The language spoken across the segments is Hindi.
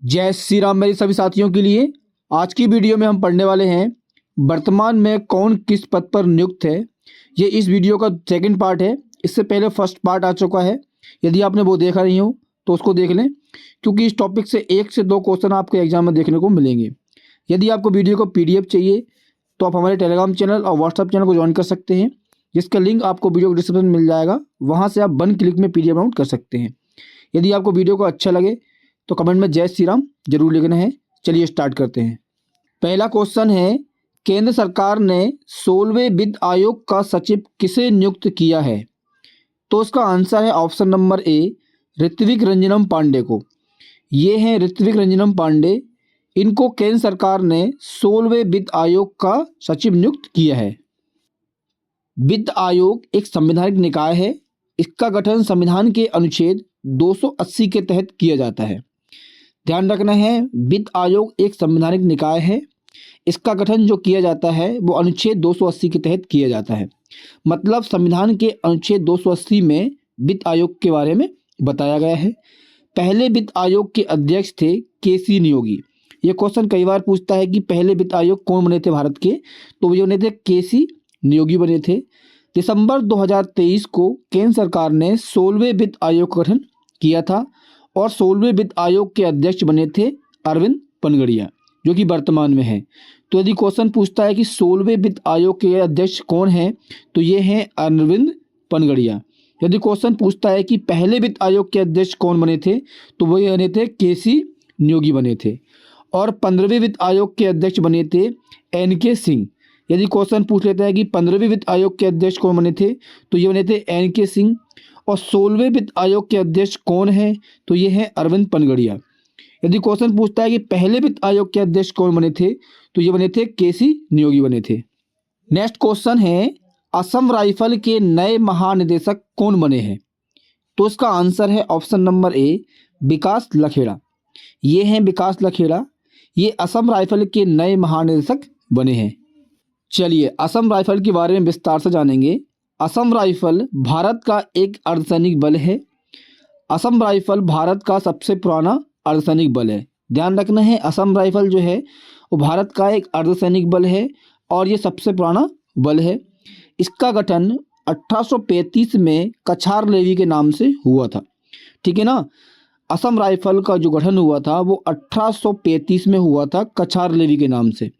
जय श्री राम मेरे सभी साथियों के लिए। आज की वीडियो में हम पढ़ने वाले हैं वर्तमान में कौन किस पद पर नियुक्त है। ये इस वीडियो का सेकंड पार्ट है। इससे पहले फर्स्ट पार्ट आ चुका है। यदि आपने वो देखा नहीं हो तो उसको देख लें, क्योंकि इस टॉपिक से 1 से 2 क्वेश्चन आपको एग्जाम में देखने को मिलेंगे। यदि आपको वीडियो को PDF चाहिए तो आप हमारे टेलीग्राम चैनल और व्हाट्सअप चैनल को ज्वाइन कर सकते हैं, जिसका लिंक आपको वीडियो डिस्क्रिप्शन में मिल जाएगा। वहाँ से आप 1 क्लिक में PDF डाउनलोड कर सकते हैं। यदि आपको वीडियो को अच्छा लगे तो कमेंट में जय श्री राम जरूर लिखना है। चलिए स्टार्ट करते हैं। पहला क्वेश्चन है, केंद्र सरकार ने 16वें वित्त आयोग का सचिव किसे नियुक्त किया है? तो उसका आंसर है option number A, Ritwik Ranjanam Pandey को। ये हैं ऋत्विक रंजनम पांडे। इनको केंद्र सरकार ने 16वें वित्त आयोग का सचिव नियुक्त किया है। वित्त आयोग एक संवैधानिक निकाय है। इसका गठन संविधान के अनुच्छेद 280 के तहत किया जाता है। ध्यान रखना है, वित्त आयोग एक संवैधानिक निकाय है। इसका गठन जो किया जाता है वो अनुच्छेद 280 के तहत किया जाता है। मतलब संविधान के अनुच्छेद 280 में वित्त आयोग के बारे में बताया गया है। पहले वित्त आयोग के अध्यक्ष थे KC नियोगी। ये क्वेश्चन कई बार पूछता है कि पहले वित्त आयोग कौन बने थे भारत के, तो ये बने थे KC नियोगी बने थे। दिसंबर 2023 को केंद्र सरकार ने 16वें वित्त आयोग का गठन किया था और 16वें वित्त आयोग के अध्यक्ष बने थे अरविंद पनगड़िया, जो कि वर्तमान में है। तो यदि क्वेश्चन पूछता है कि 16वें वित्त आयोग के अध्यक्ष कौन हैं, तो ये हैं अरविंद पनगड़िया। यदि क्वेश्चन पूछता है कि पहले वित्त आयोग के अध्यक्ष कौन बने थे, तो वही बने थे KC नियोगी बने थे। और 15वें वित्त आयोग के अध्यक्ष बने थे NK सिंह। यदि क्वेश्चन पूछ लेता है कि 15वें वित्त आयोग के अध्यक्ष कौन बने थे, तो ये बने थे NK सिंह। और 16वें वित्त आयोग के अध्यक्ष कौन है, तो ये है अरविंद पनगड़िया। यदि क्वेश्चन पूछता है कि पहले वित्त आयोग के अध्यक्ष कौन बने थे, तो ये बने थे KC नियोगी बने थे। नेक्स्ट क्वेश्चन है, असम राइफल के नए महानिदेशक कौन बने हैं? तो इसका आंसर है ऑप्शन नंबर ए, विकास लखेड़ा। ये हैं विकास लखेड़ा। ये असम राइफल के नए महानिदेशक बने हैं। चलिए असम राइफल के बारे में विस्तार से जानेंगे। असम राइफल भारत का एक अर्धसैनिक बल है। असम राइफल भारत का सबसे पुराना अर्धसैनिक बल है। ध्यान रखना है, असम राइफल जो है वो भारत का एक अर्धसैनिक बल है और ये सबसे पुराना बल है। इसका गठन 1835 में कछार लेवी के नाम से हुआ था। ठीक है ना। असम राइफल का जो गठन हुआ था वो 1835 में हुआ था कछार लेवी के नाम से।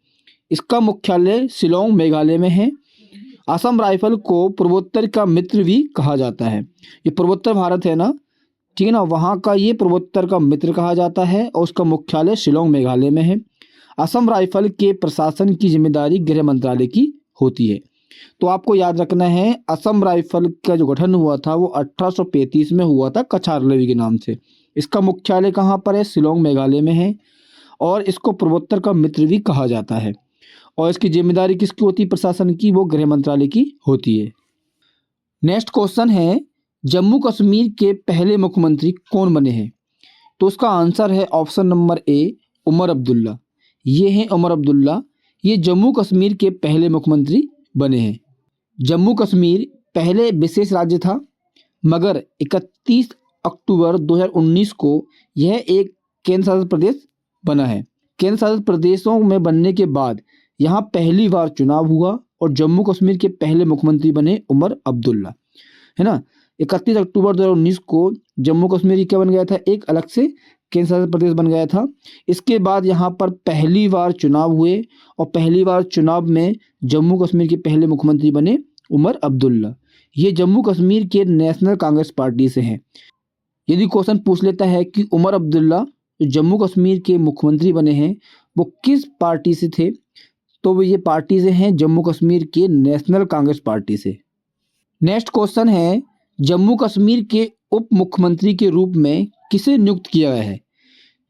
इसका मुख्यालय शिलोंग मेघालय में है। असम राइफल को पूर्वोत्तर का मित्र भी कहा जाता है। ये पूर्वोत्तर भारत है ना, ठीक है ना, वहाँ का ये पूर्वोत्तर का मित्र कहा जाता है और उसका मुख्यालय शिलोंग मेघालय में है। असम राइफल के प्रशासन की जिम्मेदारी गृह मंत्रालय की होती है। तो आपको याद रखना है, असम राइफल का जो गठन हुआ था वो 1835 में हुआ था कछार लेवी के नाम से। इसका मुख्यालय कहाँ पर है? शिलोंग मेघालय में है और इसको पूर्वोत्तर का मित्र भी कहा जाता है। और इसकी जिम्मेदारी किसकी होती है प्रशासन की? वो गृह मंत्रालय की होती है। नेक्स्ट क्वेश्चन है, जम्मू कश्मीर के पहले मुख्यमंत्री कौन बने हैं? तो उसका आंसर है option number A, Omar Abdullah. ये हैं उमर अब्दुल्ला। ये जम्मू कश्मीर के पहले मुख्यमंत्री बने हैं। जम्मू कश्मीर पहले विशेष राज्य था, मगर 31 अक्टूबर 2019 को यह एक केंद्र शासित प्रदेश बना है। केंद्र शासित प्रदेशों में बनने के बाद यहाँ पहली बार चुनाव हुआ और जम्मू कश्मीर के पहले मुख्यमंत्री बने उमर अब्दुल्ला, है ना। 31 अक्टूबर 2019 को जम्मू कश्मीर क्या बन गया था? एक अलग से केंद्र शासित प्रदेश बन गया था। इसके बाद यहाँ पर पहली बार चुनाव हुए और पहली बार चुनाव में जम्मू कश्मीर के पहले मुख्यमंत्री बने उमर अब्दुल्ला। ये जम्मू कश्मीर के नेशनल कांग्रेस पार्टी से हैं। यदि क्वेश्चन पूछ लेता है कि उमर अब्दुल्ला जो जम्मू कश्मीर के मुख्यमंत्री बने हैं वो किस पार्टी से थे, तो वो ये पार्टी से हैं जम्मू कश्मीर के नेशनल कांग्रेस पार्टी से। नेक्स्ट क्वेश्चन है, जम्मू कश्मीर के उप मुख्यमंत्री के रूप में किसे नियुक्त किया गया है?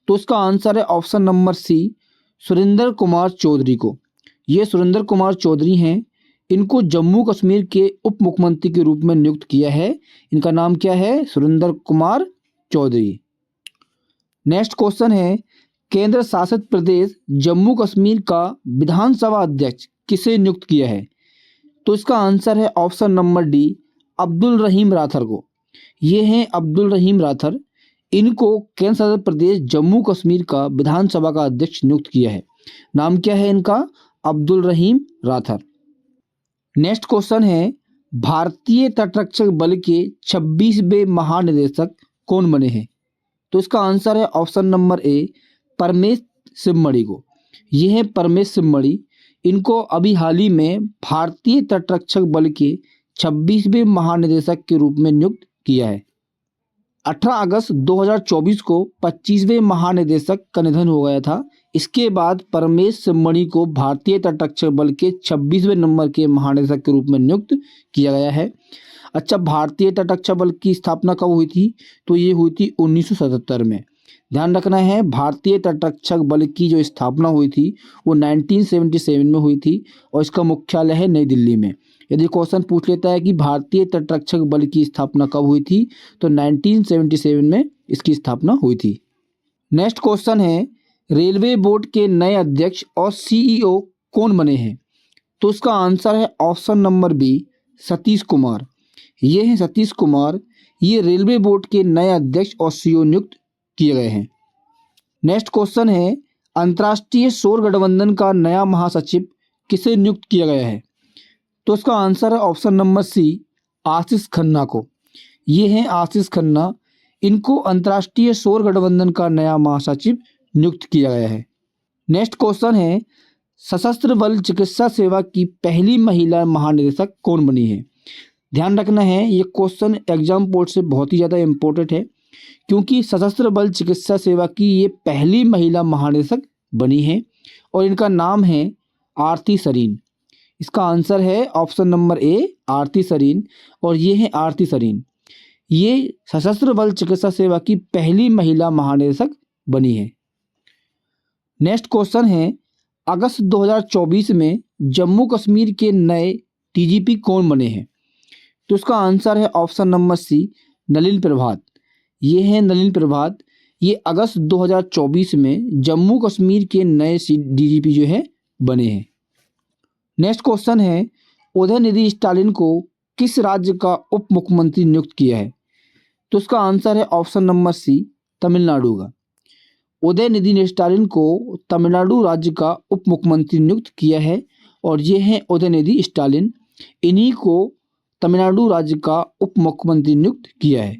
तो उसका आंसर है option number C, Surendra Kumar Chaudhary को। ये सुरेंद्र कुमार चौधरी हैं। इनको जम्मू कश्मीर के उप मुख्यमंत्री के रूप में नियुक्त किया है। इनका नाम क्या है? सुरेंद्र कुमार चौधरी। नेक्स्ट क्वेश्चन है, केंद्र शासित प्रदेश जम्मू कश्मीर का विधानसभा अध्यक्ष किसे नियुक्त किया है? तो इसका आंसर है ऑप्शन नंबर डी, अब्दुल रहीम राथर को। ये हैं अब्दुल रहीम राथर। इनको केंद्र शासित प्रदेश जम्मू कश्मीर का विधानसभा का अध्यक्ष नियुक्त किया है। नाम क्या है इनका? अब्दुल रहीम राठौर। नेक्स्ट क्वेश्चन है, भारतीय तटरक्षक बल के 26वें महानिदेशक कौन बने हैं? तो इसका आंसर है ऑप्शन नंबर ए, परमेश शिवमणि को। ये है परमेश शिवमणि। इनको अभी हाल ही में भारतीय तटरक्षक बल के 26वें महानिदेशक के रूप में नियुक्त किया है। 18 अगस्त 2024 को 25वें महानिदेशक का निधन हो गया था। इसके बाद परमेश शिवमणि को भारतीय तटरक्षक बल के 26वें नंबर के महानिदेशक के रूप में नियुक्त किया गया है। अच्छा, भारतीय तटरक्षक बल की स्थापना कब हुई थी? तो ये हुई थी 1977 में। ध्यान रखना है, भारतीय तटरक्षक बल की जो स्थापना हुई थी वो 1977 में हुई थी और इसका मुख्यालय है नई दिल्ली में। यदि क्वेश्चन पूछ लेता है कि भारतीय तटरक्षक बल की स्थापना कब हुई थी, तो 1977 में इसकी स्थापना हुई थी। नेक्स्ट क्वेश्चन है, रेलवे बोर्ड के नए अध्यक्ष और सीईओ कौन बने हैं? तो इसका आंसर है option number B, Satish Kumar. ये हैं सतीश कुमार। ये रेलवे बोर्ड के नए अध्यक्ष और सीईओ नियुक्त किए गए हैं। नेक्स्ट क्वेश्चन है, अंतर्राष्ट्रीय सौर गठबंधन का नया महासचिव किसे नियुक्त किया गया है? तो इसका आंसर है ऑप्शन नंबर सी, आशीष खन्ना को। ये हैं आशीष खन्ना। इनको अंतर्राष्ट्रीय सौर गठबंधन का नया महासचिव नियुक्त किया गया है। नेक्स्ट क्वेश्चन है, सशस्त्र बल चिकित्सा सेवा की पहली महिला महानिदेशक कौन बनी है? ध्यान रखना है, ये क्वेश्चन एग्जाम बोर्ड से बहुत ही ज़्यादा इम्पोर्टेंट है, क्योंकि सशस्त्र बल चिकित्सा सेवा की ये पहली महिला महानिदेशक बनी है और इनका नाम है आरती सरीन। इसका आंसर है ऑप्शन नंबर ए, आरती सरीन। और ये है आरती सरीन। ये सशस्त्र बल चिकित्सा सेवा की पहली महिला महानिदेशक बनी है। नेक्स्ट क्वेश्चन है, अगस्त 2024 में जम्मू कश्मीर के नए डीजीपी कौन बने हैं? तो इसका आंसर है ऑप्शन नंबर सी, नलिन प्रभात। ये हैं नलिन प्रभात। ये अगस्त 2024 में जम्मू कश्मीर के नए डीजीपी जो है बने हैं। नेक्स्ट क्वेश्चन है, उदयनिधि स्टालिन को किस राज्य का उप मुख्यमंत्री नियुक्त किया है? तो इसका आंसर है ऑप्शन नंबर सी, तमिलनाडु का। उदयनिधि स्टालिन को तमिलनाडु राज्य का उप मुख्यमंत्री नियुक्त किया है और ये हैं उदयनिधि स्टालिन। इन्हीं को तमिलनाडु राज्य का उप मुख्यमंत्री नियुक्त किया है।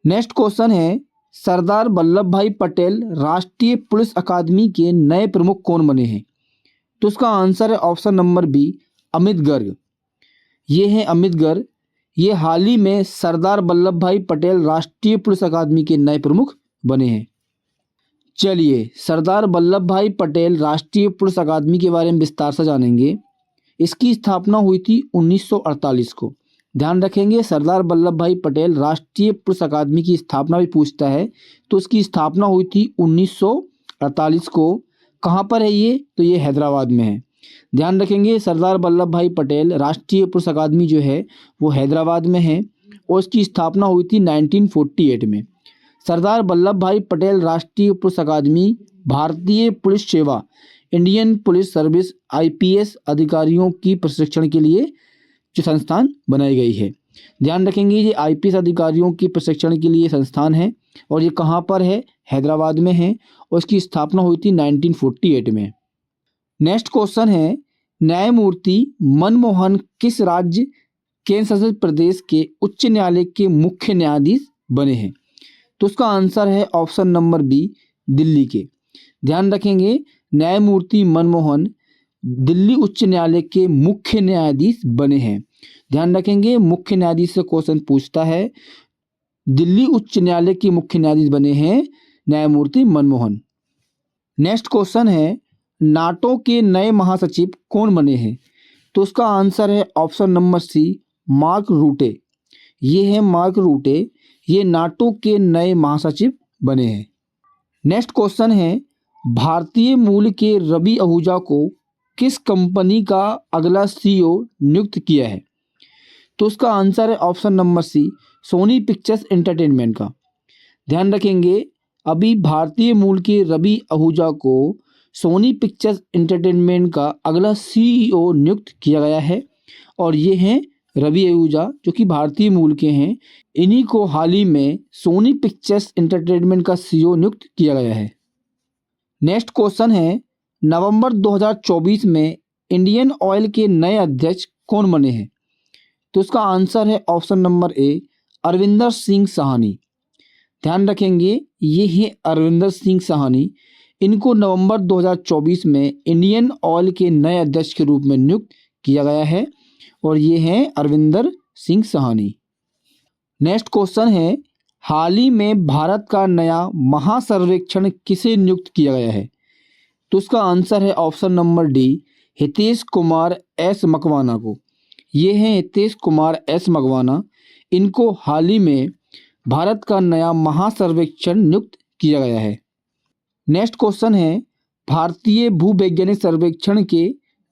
नेक्स्ट क्वेश्चन है, सरदार वल्लभ भाई पटेल राष्ट्रीय पुलिस अकादमी के नए प्रमुख कौन बने हैं? तो इसका आंसर है option number B, Amit Garg. ये हैं अमित गर्ग। ये हाल ही में सरदार वल्लभ भाई पटेल राष्ट्रीय पुलिस अकादमी के नए प्रमुख बने हैं। चलिए, सरदार वल्लभ भाई पटेल राष्ट्रीय पुलिस अकादमी के बारे में विस्तार से जानेंगे। इसकी स्थापना हुई थी 1948 को। ध्यान रखेंगे, सरदार वल्लभ भाई पटेल राष्ट्रीय पुलिस अकादमी की स्थापना भी पूछता है, तो इसकी स्थापना हुई थी 1948 को। कहाँ पर है ये? तो ये हैदराबाद में है। ध्यान रखेंगे, सरदार वल्लभ भाई पटेल राष्ट्रीय पुलिस अकादमी जो है वो हैदराबाद में है और इसकी स्थापना हुई थी 1948 में। सरदार वल्लभ भाई पटेल राष्ट्रीय पुलिस अकादमी भारतीय पुलिस सेवा, इंडियन पुलिस सर्विस, आईपीएस अधिकारियों की प्रशिक्षण के लिए जो संस्थान बनाई गई है। ध्यान रखेंगे, ये आईपीएस अधिकारियों की प्रशिक्षण के लिए संस्थान है और ये कहाँ पर है? हैदराबाद में है और इसकी स्थापना हुई थी 1948 में। नेक्स्ट क्वेश्चन है, न्यायमूर्ति मनमोहन किस राज्य केंद्र शासित प्रदेश के उच्च न्यायालय के मुख्य न्यायाधीश बने हैं? तो उसका आंसर है ऑप्शन नंबर बी, दिल्ली के। ध्यान रखेंगे, न्यायमूर्ति मनमोहन दिल्ली उच्च न्यायालय के मुख्य न्यायाधीश बने हैं। ध्यान रखेंगे, मुख्य न्यायाधीश से क्वेश्चन पूछता है। दिल्ली उच्च न्यायालय के मुख्य न्यायाधीश बने हैं न्यायमूर्ति मनमोहन। नेक्स्ट क्वेश्चन है, नाटो के नए महासचिव कौन बने हैं? तो उसका आंसर है option number C, Mark Rutte. ये है मार्क रूटे। ये नाटो के नए महासचिव बने हैं। नेक्स्ट क्वेश्चन है, भारतीय मूल के रवि आहूजा को किस कंपनी का अगला सीईओ नियुक्त किया है? तो उसका आंसर है option number C, Sony Pictures Entertainment का। ध्यान रखेंगे, अभी भारतीय मूल के रवि आहूजा को सोनी पिक्चर्स एंटरटेनमेंट का अगला सीईओ नियुक्त किया गया है और ये हैं रवि आहूजा जो कि भारतीय मूल के हैं, इन्हीं को हाल ही में सोनी पिक्चर्स एंटरटेनमेंट का सीईओ नियुक्त किया गया है। नेक्स्ट क्वेश्चन है, नवंबर 2024 में इंडियन ऑयल के नए अध्यक्ष कौन बने हैं? तो इसका आंसर है ऑप्शन नंबर ए, अरविंदर सिंह साहनी। ध्यान रखेंगे, ये है अरविंदर सिंह साहनी। इनको नवंबर 2024 में इंडियन ऑयल के नए अध्यक्ष के रूप में नियुक्त किया गया है और ये हैं अरविंदर सिंह साहनी। नेक्स्ट क्वेश्चन है, हाल ही में भारत का नया महासर्वेक्षण किसे नियुक्त किया गया है? तो इसका आंसर है option number D, Hitesh Kumar S Makwana को। ये हैं हितेश कुमार एस मकवाना। इनको हाल ही में भारत का नया महासर्वेक्षण नियुक्त किया गया है। नेक्स्ट क्वेश्चन है, भारतीय भूवैज्ञानिक सर्वेक्षण के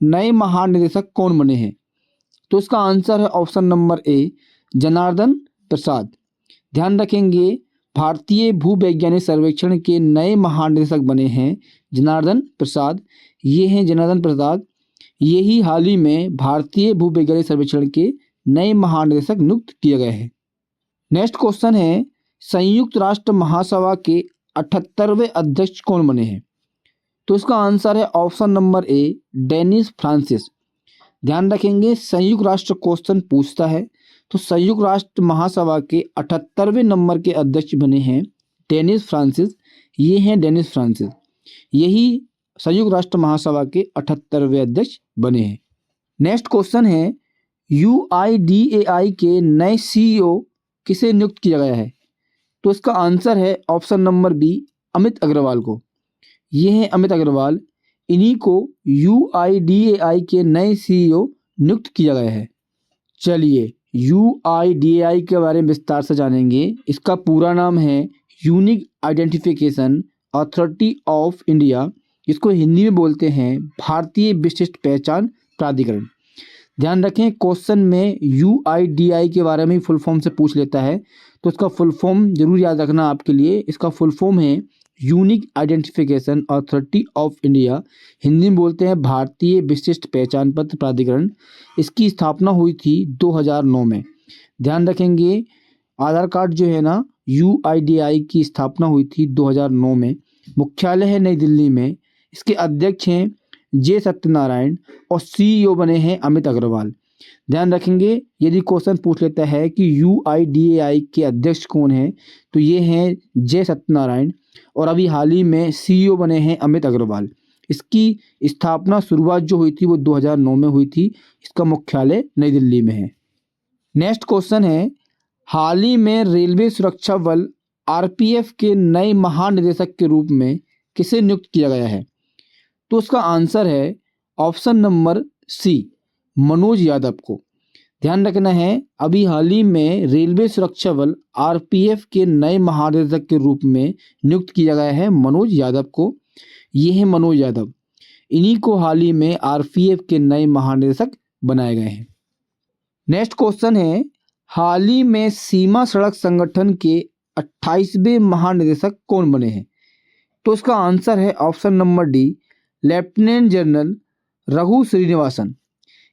नए महानिदेशक कौन बने हैं? तो इसका आंसर है ऑप्शन नंबर ए, जनार्दन प्रसाद। ध्यान रखेंगे, भारतीय भूवैज्ञानिक सर्वेक्षण के नए महानिदेशक बने हैं जनार्दन प्रसाद। ये हैं जनार्दन प्रसाद। यही हाल ही में भारतीय भूवैज्ञानिक सर्वेक्षण के नए महानिदेशक नियुक्त किए गए हैं। नेक्स्ट क्वेश्चन है, संयुक्त राष्ट्र महासभा के 78वें अध्यक्ष कौन बने हैं? तो इसका आंसर है option number A, Dennis Francis. ध्यान रखेंगे, संयुक्त राष्ट्र क्वेश्चन पूछता है तो संयुक्त राष्ट्र महासभा के 78वें नंबर के अध्यक्ष बने हैं डेनिस फ्रांसिस। ये हैं डेनिस फ्रांसिस। यही संयुक्त राष्ट्र महासभा के 78वें अध्यक्ष बने हैं। नेक्स्ट क्वेश्चन है, UIDAI के नए सीईओ किसे नियुक्त किया गया है? तो इसका आंसर है option number B, Amit Agarwal को। ये हैं अमित अग्रवाल। इन्हीं को UIDAI के नए सीईओ नियुक्त किया गया है। चलिए UIDAI के बारे में विस्तार से जानेंगे। इसका पूरा नाम है unique identification authority of India. इसको हिंदी में बोलते हैं भारतीय विशिष्ट पहचान प्राधिकरण। ध्यान रखें, क्वेश्चन में UIDAI के बारे में फुल फॉर्म से पूछ लेता है तो इसका फुल फॉर्म जरूर याद रखना आपके लिए। इसका फुल फॉर्म है unique identification authority of India. Hindi में बोलते हैं भारतीय विशिष्ट पहचान पत्र प्राधिकरण। इसकी स्थापना हुई थी 2009 में। ध्यान रखेंगे, आधार कार्ड जो है ना, UIDAI की स्थापना हुई थी 2009 में। मुख्यालय है नई दिल्ली में। इसके अध्यक्ष हैं जे सत्यनारायण और सीईओ बने हैं अमित अग्रवाल। ध्यान रखेंगे, यदि क्वेश्चन पूछ लेता है कि UIDAI के अध्यक्ष कौन हैं तो ये हैं जे सत्यनारायण और अभी हाल ही में सीईओ बने हैं अमित अग्रवाल। इसकी स्थापना शुरुआत जो हुई थी वो 2009 में हुई थी। इसका मुख्यालय नई दिल्ली में है। नेक्स्ट क्वेश्चन है, हाल ही में रेलवे सुरक्षा बल RPF के नए महानिदेशक के रूप में किसे नियुक्त किया गया है? तो उसका आंसर है option number C, Manoj Yadav को। ध्यान रखना है, अभी हाल ही में रेलवे सुरक्षा बल RPF के नए महानिदेशक के रूप में नियुक्त किया गया है मनोज यादव को। ये है मनोज यादव। इन्हीं को हाल ही में RPF के नए महानिदेशक बनाए गए हैं। नेक्स्ट क्वेश्चन है, हाल ही में सीमा सड़क संगठन के 28वें महानिदेशक कौन बने हैं? तो इसका आंसर है option number D, lieutenant general Raghu Srinivasan.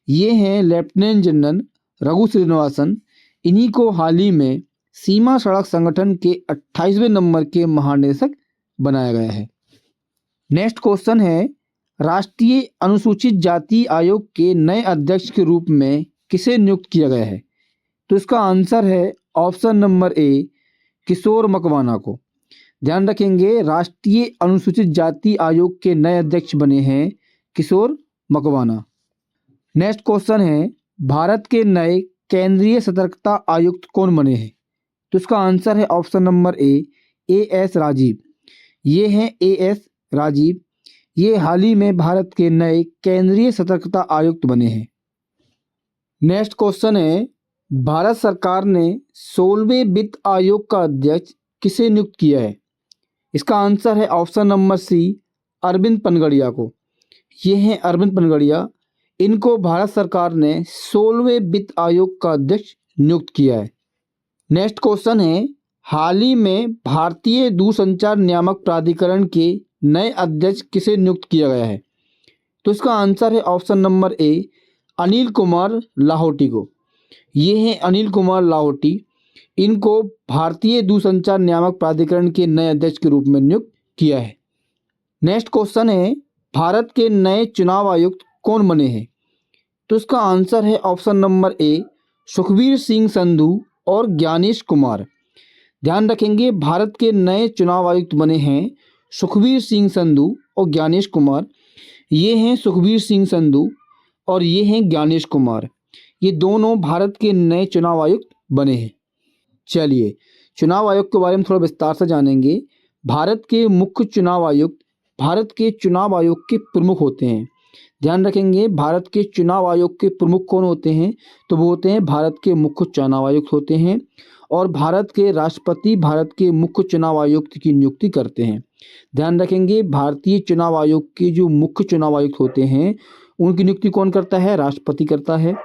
ये हैं लेफ्टिनेंट जनरल रघु श्रीनिवासन। इन्हीं को हाल ही में सीमा सड़क संगठन के 28वें नंबर के महानिदेशक बनाया गया है। नेक्स्ट क्वेश्चन है, राष्ट्रीय अनुसूचित जाति आयोग के नए अध्यक्ष के रूप में किसे नियुक्त किया गया है? तो इसका आंसर है ऑप्शन नंबर ए, किशोर मकवाना को। ध्यान रखेंगे, राष्ट्रीय अनुसूचित जाति आयोग के नए अध्यक्ष बने हैं किशोर मकवाना। नेक्स्ट क्वेश्चन है, भारत के नए केंद्रीय सतर्कता आयुक्त कौन बने हैं? तो इसका आंसर है option number A, AS Rajeev. ये हैं AS राजीव। ये हाल ही में भारत के नए केंद्रीय सतर्कता आयुक्त बने हैं। नेक्स्ट क्वेश्चन है, भारत सरकार ने 16वें वित्त आयोग का अध्यक्ष किसे नियुक्त किया है? इसका आंसर है option number C, Arvind Panagariya को। ये हैं अरविंद पनगड़िया। इनको भारत सरकार ने 16वें वित्त आयोग का अध्यक्ष नियुक्त किया है। नेक्स्ट क्वेश्चन है, हाल ही में भारतीय दूरसंचार नियामक प्राधिकरण के नए अध्यक्ष किसे नियुक्त किया गया है? तो इसका आंसर है ऑप्शन नंबर ए, अनिल कुमार लाहौटी को। ये हैं अनिल कुमार लाहौटी। इनको भारतीय दूरसंचार नियामक प्राधिकरण के नए अध्यक्ष के रूप में नियुक्त किया है। नेक्स्ट क्वेश्चन है, भारत के नए चुनाव आयुक्त कौन बने हैं? तो इसका आंसर है ऑप्शन नंबर ए, सुखबीर सिंह संधू और ज्ञानेश कुमार। ध्यान रखेंगे, भारत के नए चुनाव आयुक्त बने हैं सुखबीर सिंह संधू और ज्ञानेश कुमार। ये हैं सुखबीर सिंह संधू और ये हैं ज्ञानेश कुमार। ये दोनों भारत के नए चुनाव आयुक्त बने हैं। चलिए चुनाव आयोग के बारे में थोड़ा विस्तार से जानेंगे। भारत के मुख्य चुनाव आयुक्त भारत के चुनाव आयोग के प्रमुख होते हैं। ध्यान रखेंगे, भारत के चुनाव आयोग के प्रमुख कौन होते हैं? तो वो होते हैं भारत के मुख्य चुनाव आयुक्त होते हैं। और भारत के राष्ट्रपति भारत के मुख्य चुनाव आयुक्त की नियुक्ति करते हैं। ध्यान रखेंगे, भारतीय चुनाव आयोग के जो मुख्य चुनाव आयुक्त होते हैं उनकी नियुक्ति कौन करता है? राष्ट्रपति करता है,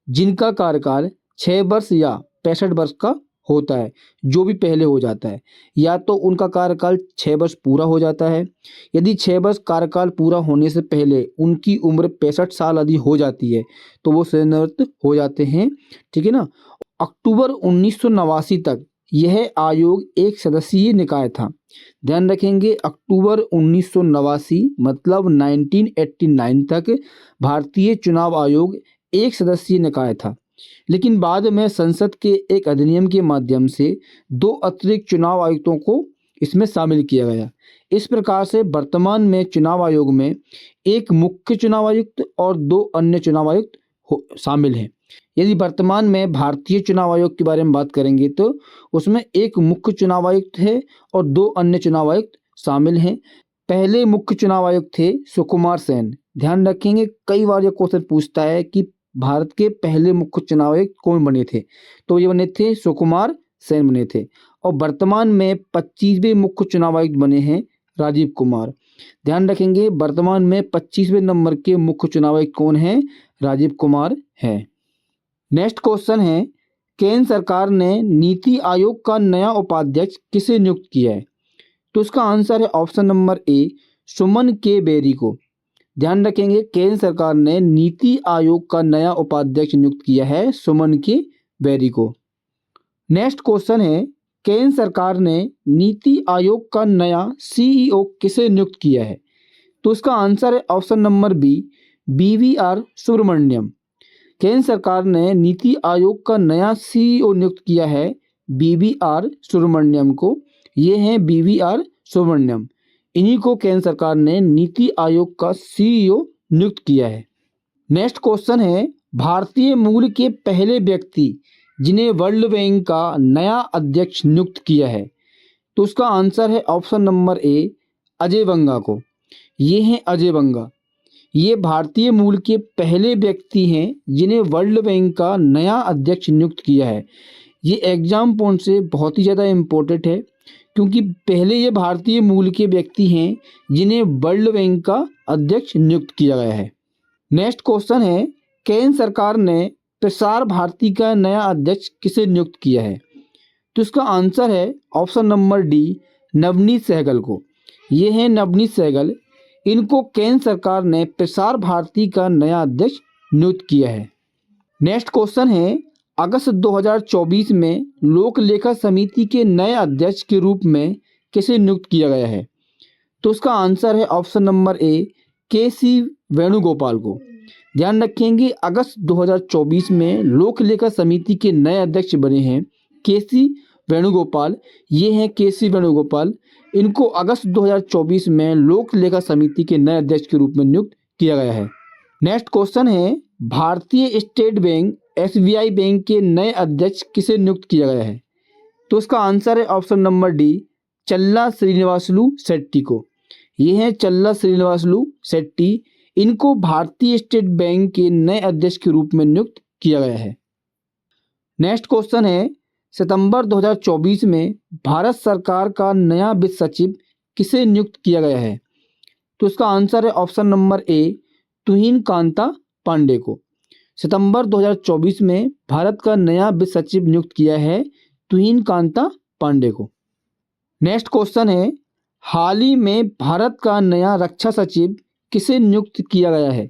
जिनका कार्यकाल 6 वर्ष या 65 वर्ष का होता है। जो भी पहले हो जाता है, या तो उनका कार्यकाल 6 वर्ष पूरा हो जाता है। यदि 6 वर्ष कार्यकाल पूरा होने से पहले उनकी उम्र 65 साल यदि हो जाती है तो वो सेवानिवृत्त हो जाते हैं। ठीक है ना। अक्टूबर 1989 तक यह आयोग एक सदस्यीय निकाय था। ध्यान रखेंगे, अक्टूबर 1989 मतलब 1989 तक भारतीय चुनाव आयोग एक सदस्यीय निकाय था। लेकिन बाद में संसद के एक अधिनियम के माध्यम से 2 अतिरिक्त चुनाव आयुक्तों को इसमें शामिल किया गया। इस प्रकार से वर्तमान में चुनाव आयोग में एक मुख्य चुनाव आयुक्त और 2 अन्य चुनाव आयुक्त शामिल हैं। यदि वर्तमान में भारतीय चुनाव आयोग के बारे में बात करेंगे तो उसमें एक मुख्य चुनाव आयुक्त है और 2 अन्य चुनाव आयुक्त शामिल हैं। पहले मुख्य चुनाव आयुक्त थे सुकुमार सेन। ध्यान रखेंगे, कई बार यह क्वेश्चन पूछता है कि भारत के पहले मुख्य चुनाव आयुक्त कौन बने थे? तो ये बने थे सुकुमार सेन बने थे। और वर्तमान में 25वें मुख्य चुनाव आयुक्त बने हैं राजीव कुमार। ध्यान रखेंगे, वर्तमान में 25वें नंबर के मुख्य चुनाव आयुक्त कौन है? राजीव कुमार है। नेक्स्ट क्वेश्चन है, केंद्र सरकार ने नीति आयोग का नया उपाध्यक्ष किसे नियुक्त किया है? तो इसका आंसर है ऑप्शन नंबर ए, सुमन के बेरी को। ध्यान रखेंगे, केंद्र सरकार ने नीति आयोग का नया उपाध्यक्ष नियुक्त किया है सुमन के बेरी को। नेक्स्ट क्वेश्चन है, केंद्र सरकार ने नीति आयोग का नया सीईओ किसे नियुक्त किया है? तो इसका आंसर है option number B, BVR Subrahmanyam. केंद्र सरकार ने नीति आयोग का नया सीईओ नियुक्त किया है BVR सुब्रमण्यम को। ये हैं BVR सुब्रमण्यम। इन्हीं को केंद्र सरकार ने नीति आयोग का सीईओ नियुक्त किया है। नेक्स्ट क्वेश्चन है, भारतीय मूल के पहले व्यक्ति जिन्हें वर्ल्ड बैंक का नया अध्यक्ष नियुक्त किया है? तो उसका आंसर है ऑप्शन नंबर ए, अजय बंगा को। ये हैं अजय बंगा। ये भारतीय मूल के पहले व्यक्ति हैं जिन्हें वर्ल्ड बैंक का नया अध्यक्ष नियुक्त किया है। ये एग्जाम पॉइंट से बहुत ही ज़्यादा इम्पोर्टेंट है, क्योंकि पहले ये भारतीय मूल के व्यक्ति हैं जिन्हें वर्ल्ड बैंक का अध्यक्ष नियुक्त किया गया है। नेक्स्ट क्वेश्चन है, केंद्र सरकार ने प्रसार भारती का नया अध्यक्ष किसे नियुक्त किया है? तो इसका आंसर है option number D, Navneet Sehgal को। ये हैं नवनीत सहगल। इनको केंद्र सरकार ने प्रसार भारती का नया अध्यक्ष नियुक्त किया है। नेक्स्ट क्वेश्चन है, अगस्त 2024 में लोक लेखा समिति के नए अध्यक्ष के रूप में किसे नियुक्त किया गया है? तो उसका आंसर है ऑप्शन नंबर ए, KC वेणुगोपाल को। ध्यान रखेंगे, अगस्त 2024 में लोक लेखा समिति के नए अध्यक्ष बने हैं KC वेणुगोपाल। ये हैं KC वेणुगोपाल। इनको अगस्त 2024 में लोक लेखा समिति के नए अध्यक्ष के रूप में नियुक्त किया गया है। नेक्स्ट क्वेश्चन है, भारतीय स्टेट बैंक SBI बैंक के नए अध्यक्ष किसे नियुक्त किया गया है? तो उसका आंसर है ऑप्शन नंबर डी, चल्ला श्रीनिवासलू शेट्टी को। ये हैं चल्ला श्रीनिवासलू शेट्टी। इनको भारतीय स्टेट बैंक के नए अध्यक्ष के रूप में नियुक्त किया गया है। नेक्स्ट क्वेश्चन है, सितंबर 2024 में भारत सरकार का नया वित्त सचिव किसे नियुक्त किया गया है? तो इसका आंसर है ऑप्शन नंबर ए, तुहिन कांता पांडे को। सितंबर 2024 में भारत का नया वित्त सचिव नियुक्त किया है तुहिन कांता पांडे को। नेक्स्ट क्वेश्चन है, हाल ही में भारत का नया रक्षा सचिव किसे नियुक्त किया गया है?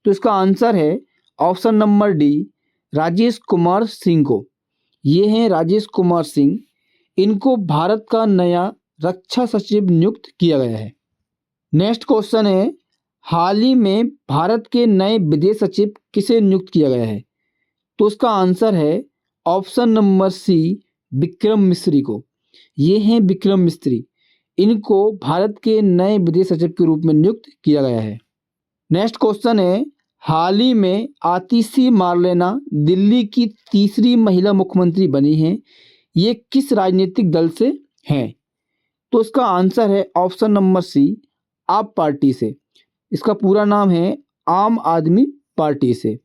तो इसका आंसर है option number D, Rajesh Kumar Singh को। ये हैं राजेश कुमार सिंह, इनको भारत का नया रक्षा सचिव नियुक्त किया गया है। नेक्स्ट क्वेश्चन है, हाल ही में भारत के नए विदेश सचिव किसे नियुक्त किया गया है? तो उसका आंसर है ऑप्शन नंबर सी, विक्रम मिस्री को। ये हैं विक्रम मिस्री, इनको भारत के नए विदेश सचिव के रूप में नियुक्त किया गया है। नेक्स्ट क्वेश्चन है, हाल ही में आतिशी मार्लेना दिल्ली की तीसरी महिला मुख्यमंत्री बनी हैं, ये किस राजनीतिक दल से हैं? तो इसका आंसर है ऑप्शन नंबर सी, आप पार्टी से। इसका पूरा नाम है आम आदमी पार्टी से।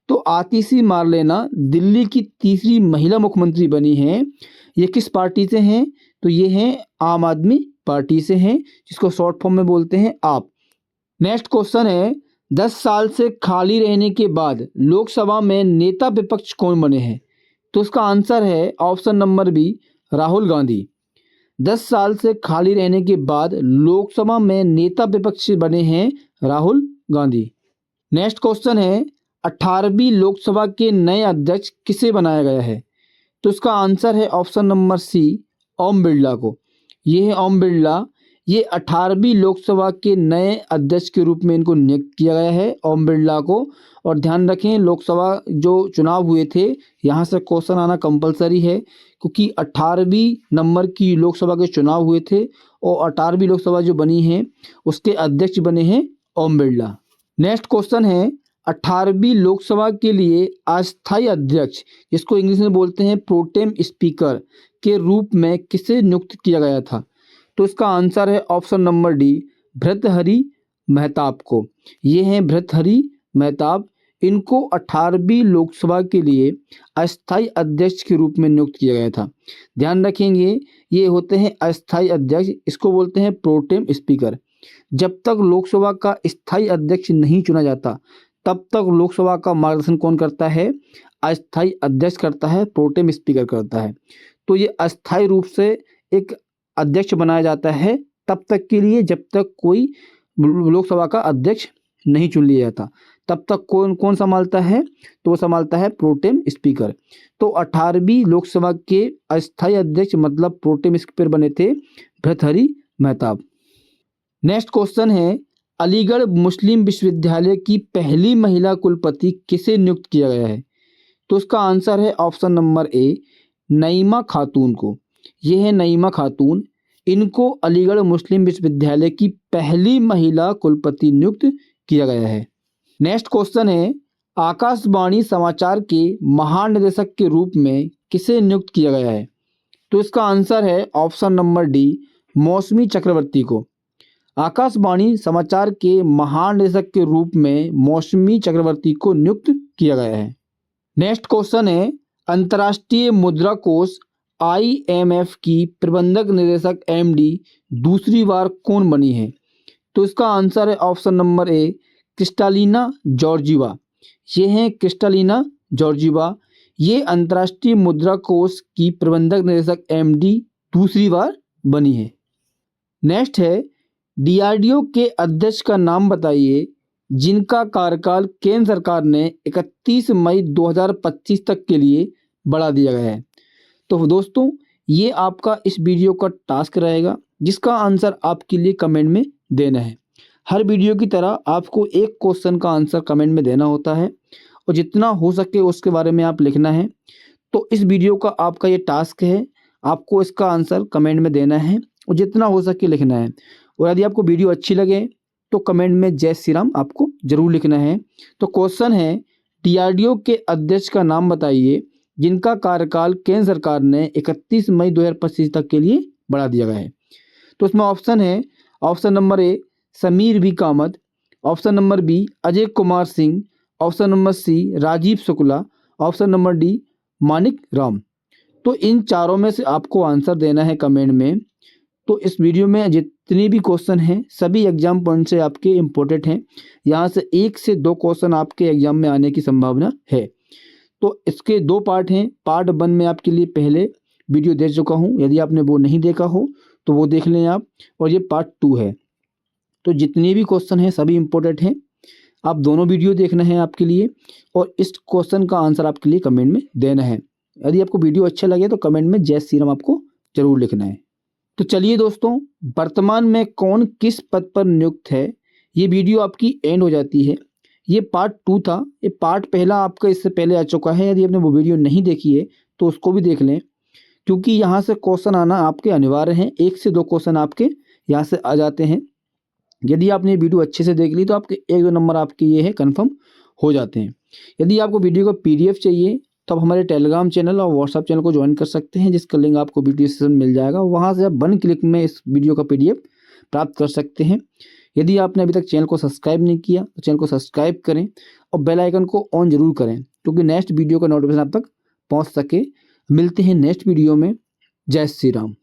तो आतिशी मार्लेना दिल्ली की तीसरी महिला मुख्यमंत्री बनी हैं, ये किस पार्टी से हैं? तो ये हैं आम आदमी पार्टी से हैं, जिसको शॉर्ट फॉर्म में बोलते हैं आप। नेक्स्ट क्वेश्चन है, 10 साल से खाली रहने के बाद लोकसभा में नेता विपक्ष कौन बने हैं? तो उसका आंसर है option number B, Rahul Gandhi. 10 साल से खाली रहने के बाद लोकसभा में नेता विपक्ष बने हैं राहुल गांधी। नेक्स्ट क्वेश्चन है, 18वीं लोकसभा के नए अध्यक्ष किसे बनाया गया है? तो इसका आंसर है ऑप्शन नंबर सी, ओम बिरला को। ये है ओम बिरला, ये 18वीं लोकसभा के नए अध्यक्ष के रूप में इनको नियुक्त किया गया है, ओम बिरला को। और ध्यान रखें, लोकसभा जो चुनाव हुए थे, यहाँ से क्वेश्चन आना कंपलसरी है, क्योंकि 18वीं नंबर की लोकसभा के चुनाव हुए थे और 18वीं लोकसभा जो बनी है उसके अध्यक्ष बने हैं ओम बिरला। नेक्स्ट क्वेश्चन है, 18वीं लोकसभा के लिए अस्थायी अध्यक्ष, जिसको इंग्लिश में बोलते हैं प्रोटेम स्पीकर, के रूप में किसे नियुक्त किया गया था? तो इसका आंसर है option number D, Bhartruhari Mahtab को। ये हैं भर्तृहरि महताब, इनको 18वीं लोकसभा के लिए अस्थायी अध्यक्ष के रूप में नियुक्त किया गया था। ध्यान रखेंगे, ये होते हैं अस्थायी अध्यक्ष, इसको बोलते हैं प्रोटेम स्पीकर। जब तक लोकसभा का स्थायी अध्यक्ष नहीं चुना जाता, तब तक लोकसभा का मार्गदर्शन कौन करता है? अस्थायी अध्यक्ष करता है, प्रोटेम स्पीकर करता है। तो ये अस्थायी रूप से एक अध्यक्ष बनाया जाता है तब तक के लिए, जब तक कोई लोकसभा का अध्यक्ष नहीं चुन लिया जाता। तब तक कौन संभालता है? तो वो संभालता है प्रोटेम स्पीकर। तो 18वीं लोकसभा के अस्थायी अध्यक्ष मतलब प्रोटेम स्पीकर बने थे भर्तृहरि महताब। नेक्स्ट क्वेश्चन है, अलीगढ़ मुस्लिम विश्वविद्यालय की पहली महिला कुलपति किसे नियुक्त किया गया है? तो उसका आंसर है ऑप्शन नंबर ए, नईमा खातून को। ये है नईमा खातून, इनको अलीगढ़ मुस्लिम विश्वविद्यालय की पहली महिला कुलपति नियुक्त किया गया है। नेक्स्ट क्वेश्चन है, आकाशवाणी समाचार के महानिदेशक के रूप में किसे नियुक्त किया गया है? तो इसका आंसर है ऑप्शन नंबर डी, मौसमी चक्रवर्ती को। आकाशवाणी समाचार के महानिदेशक के रूप में मौसमी चक्रवर्ती को नियुक्त किया गया है। नेक्स्ट क्वेश्चन है, अंतर्राष्ट्रीय मुद्रा कोष IMF की प्रबंधक निदेशक MD दूसरी बार कौन बनी है? तो इसका आंसर है ऑप्शन नंबर ए, क्रिस्टालिना जॉर्जीवा। ये हैं क्रिस्टालिना जॉर्जीवा, ये अंतर्राष्ट्रीय मुद्रा कोष की प्रबंधक निदेशक MD दूसरी बार बनी है। नेक्स्ट है, DRDO के अध्यक्ष का नाम बताइए जिनका कार्यकाल केंद्र सरकार ने 31 मई 2025 तक के लिए बढ़ा दिया गया है। तो दोस्तों, ये आपका इस वीडियो का टास्क रहेगा, जिसका आंसर आपके लिए कमेंट में देना है। हर वीडियो की तरह आपको एक क्वेश्चन का आंसर कमेंट में देना होता है और जितना हो सके उसके बारे में आप लिखना है। तो इस वीडियो का आपका ये टास्क है, आपको इसका आंसर कमेंट में देना है और जितना हो सके लिखना है। और यदि आपको वीडियो अच्छी लगे तो कमेंट में जय श्री राम आपको जरूर लिखना है। तो क्वेश्चन है, DRDO के अध्यक्ष का नाम बताइए जिनका कार्यकाल केंद्र सरकार ने 31 मई 2025 तक के लिए बढ़ा दिया गया है। तो इसमें ऑप्शन है, option number A, Sameer V Kamath, option number B, Ajay Kumar Singh, option number C, Rajeev Shukla, option number D, Manik Ram. तो इन चारों में से आपको आंसर देना है कमेंट में। तो इस वीडियो में जितने भी क्वेश्चन हैं सभी एग्जाम पॉइंट से आपके इम्पोर्टेंट हैं, यहाँ से 1 से 2 क्वेश्चन आपके एग्जाम में आने की संभावना है। तो इसके 2 पार्ट हैं। पार्ट 1 में आपके लिए पहले वीडियो दे चुका हूँ, यदि आपने वो नहीं देखा हो तो वो देख लें आप, और ये पार्ट 2 है। तो जितने भी क्वेश्चन हैं सभी इम्पोर्टेंट हैं, आप दोनों वीडियो देखना है आपके लिए, और इस क्वेश्चन का आंसर आपके लिए कमेंट में देना है। यदि आपको वीडियो अच्छा लगे तो कमेंट में जय श्री राम आपको जरूर लिखना है। तो चलिए दोस्तों, वर्तमान में कौन किस पद पर नियुक्त है, ये वीडियो आपकी एंड हो जाती है। ये पार्ट 2 था, ये पार्ट पहला आपका इससे पहले आ चुका है। यदि आपने वो वीडियो नहीं देखी है तो उसको भी देख लें, क्योंकि यहाँ से क्वेश्चन आना आपके अनिवार्य हैं। 1 से 2 क्वेश्चन आपके यहाँ से आ जाते हैं। यदि आपने वीडियो अच्छे से देख ली तो आपके 1-2 नंबर आपके ये है कन्फर्म हो जाते हैं। यदि आपको वीडियो का PDF चाहिए तो आप हमारे टेलीग्राम चैनल और व्हाट्सएप चैनल को ज्वाइन कर सकते हैं, जिसका लिंक आपको वीडियो डिस्क्रिप्शन में मिल जाएगा। वहाँ से आप 1 क्लिक में इस वीडियो का PDF प्राप्त कर सकते हैं। यदि आपने अभी तक चैनल को सब्सक्राइब नहीं किया तो चैनल को सब्सक्राइब करें और बेल आइकन को ऑन जरूर करें, क्योंकि नेक्स्ट वीडियो का नोटिफिकेशन आप तक पहुँच सके। मिलते हैं नेक्स्ट वीडियो में। जय श्री राम।